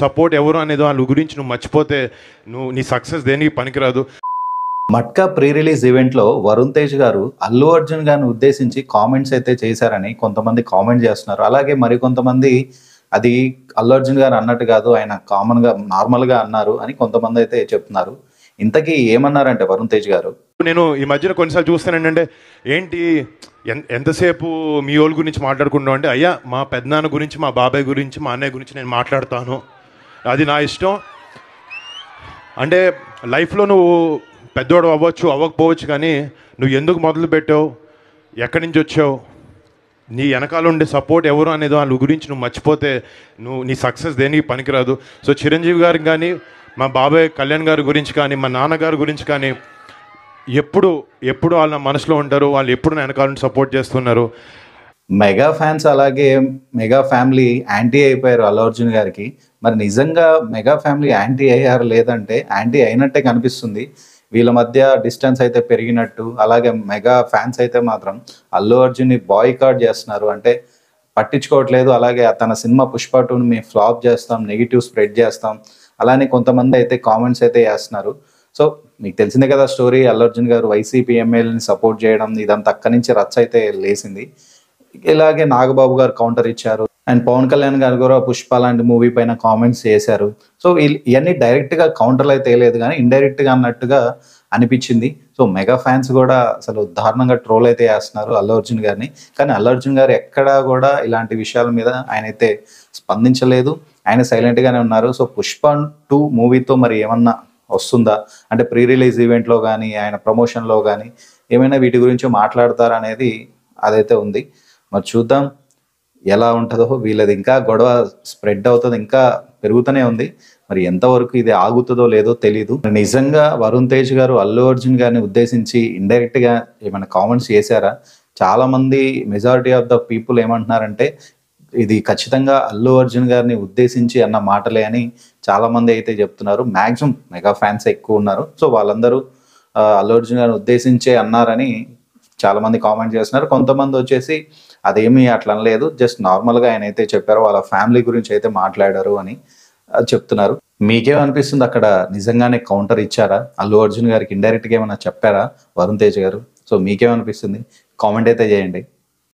Support ఎవరు అనేది వాళ్ళ గురించి నువ్వు మర్చిపోతే నీ సక్సెస్ దేనికి పనికిరాదు. మట్కా ప్రీ రిలీజ్ ఈవెంట్లో వరుణ్ తేజ్ గారు అల్లు అర్జున్ గారిని ఉద్దేశించి కామెంట్స్ అయితే చేశారని కొంతమంది కామెంట్ చేస్తున్నారు. అలాగే మరికొంతమంది అది అల్లు అర్జున్ గారు అన్నట్టు కాదు, ఆయన కామన్గా నార్మల్గా అన్నారు అని కొంతమంది అయితే చెప్తున్నారు. ఇంతకీ ఏమన్నారంటే వరుణ్ తేజ్ గారు, నేను ఈ మధ్యన కొన్నిసార్లు చూస్తాను ఏంటంటే, ఏంటి ఎంతసేపు మీ వాళ్ళ గురించి మాట్లాడుకుంటాం అంటే, అయ్యా మా పెద్దనాన్న గురించి, మా బాబాయ్ గురించి, మా అన్నయ్య గురించి నేను మాట్లాడతాను, అది నా ఇష్టం. అంటే లైఫ్లో నువ్వు పెద్దోడు అవ్వచ్చు అవ్వకపోవచ్చు, కానీ నువ్వు ఎందుకు మొదలు పెట్టావు, ఎక్కడి నుంచి వచ్చావు, నీ వెనకాల ఉండే సపోర్ట్ ఎవరు అనేది వాళ్ళ గురించి నువ్వు మర్చిపోతే నీ సక్సెస్ దేనికి పనికిరాదు. సో చిరంజీవి గారికి కానీ, మా బాబాయ్ కళ్యాణ్ గారి గురించి కానీ, మా నాన్నగారి గురించి కానీ ఎప్పుడు వాళ్ళ మనసులో ఉంటారు, వాళ్ళు ఎప్పుడు నా వెనకాల సపోర్ట్ చేస్తున్నారు. మెగా ఫ్యాన్స్ అలాగే మెగా ఫ్యామిలీ యాంటీ అయిపోయారు అల్లు అర్జున్ గారికి. మరి నిజంగా మెగా ఫ్యామిలీ యాంటీ అయ్యారు లేదంటే యాంటీ అయినట్టే కనిపిస్తుంది. వీళ్ళ మధ్య డిస్టెన్స్ అయితే పెరిగినట్టు, అలాగే మెగా ఫ్యాన్స్ అయితే మాత్రం అల్లు అర్జున్ని బాయ్కాట్ చేస్తున్నారు, అంటే పట్టించుకోవట్లేదు. అలాగే తన సినిమా పుష్ప 2ని మేము ఫ్లాప్ చేస్తాం, నెగిటివ్ స్ప్రెడ్ చేస్తాం, అలానే కొంతమంది అయితే కామెంట్స్ అయితే చేస్తున్నారు. సో మీకు తెలిసిందే కదా స్టోరీ, అల్లు అర్జున్ గారు వైసీపీ ఎమ్మెల్యేని సపోర్ట్ చేయడం, ఇదంతా అక్కడి నుంచి రచ్చ అయితే లేసింది. ఇలాగే నాగబాబు గారు కౌంటర్ ఇచ్చారు, అండ్ పవన్ కళ్యాణ్ గారు కూడా పుష్ప లాంటి మూవీ పైన కామెంట్స్ చేశారు. సో ఇవన్నీ డైరెక్ట్గా కౌంటర్లు అయితే లేదు, కానీ ఇండైరెక్ట్గా అన్నట్టుగా అనిపించింది. సో మెగా ఫ్యాన్స్ కూడా అసలు దారుణంగా ట్రోల్ అయితే చేస్తున్నారు అల్లు అర్జున్ గారిని. కానీ అల్లు అర్జున్ గారు ఎక్కడా కూడా ఇలాంటి విషయాల మీద ఆయన అయితే స్పందించలేదు, ఆయన సైలెంట్గానే ఉన్నారు. సో పుష్ప 2 మూవీతో మరి ఏమన్నా వస్తుందా అంటే ప్రీ రిలీజ్ ఈవెంట్లో కానీ, ఆయన ప్రమోషన్లో కానీ ఏమైనా వీటి గురించి మాట్లాడతారా అనేది అదైతే ఉంది. మరి చూద్దాం ఎలా ఉంటుందో. వీళ్ళది ఇంకా గొడవ స్ప్రెడ్ అవుతుంది, ఇంకా పెరుగుతూనే ఉంది. మరి ఎంతవరకు ఇది ఆగుతుందో లేదో తెలీదు. నిజంగా వరుణ్ తేజ్ గారు అల్లు అర్జున్ గారిని ఉద్దేశించి ఇండైరెక్ట్గా ఏమైనా కామెంట్స్ చేశారా? చాలామంది మెజారిటీ ఆఫ్ ద పీపుల్ ఏమంటున్నారంటే ఇది ఖచ్చితంగా అల్లు అర్జున్ గారిని ఉద్దేశించి అన్న మాటలే అని చాలామంది అయితే చెప్తున్నారు. మ్యాక్సిమం మెగా ఫ్యాన్స్ ఎక్కువ ఉన్నారు. సో వాళ్ళందరూ అల్లు అర్జున్ గారిని ఉద్దేశించే అన్నారని చాలామంది కామెంట్ చేస్తున్నారు. కొంతమంది వచ్చేసి అదేమీ అట్లా అనలేదు, జస్ట్ నార్మల్గా ఆయన అయితే చెప్పారు, వాళ్ళ ఫ్యామిలీ గురించి అయితే మాట్లాడారు అని చెప్తున్నారు. మీకేమనిపిస్తుంది, అక్కడ నిజంగానే కౌంటర్ ఇచ్చారా అల్లు అర్జున్ గారికి, ఇండైరెక్ట్గా ఏమైనా చెప్పారా వరుణ్ తేజ్ గారు? సో మీకేమనిపిస్తుంది కామెంట్ అయితే చేయండి.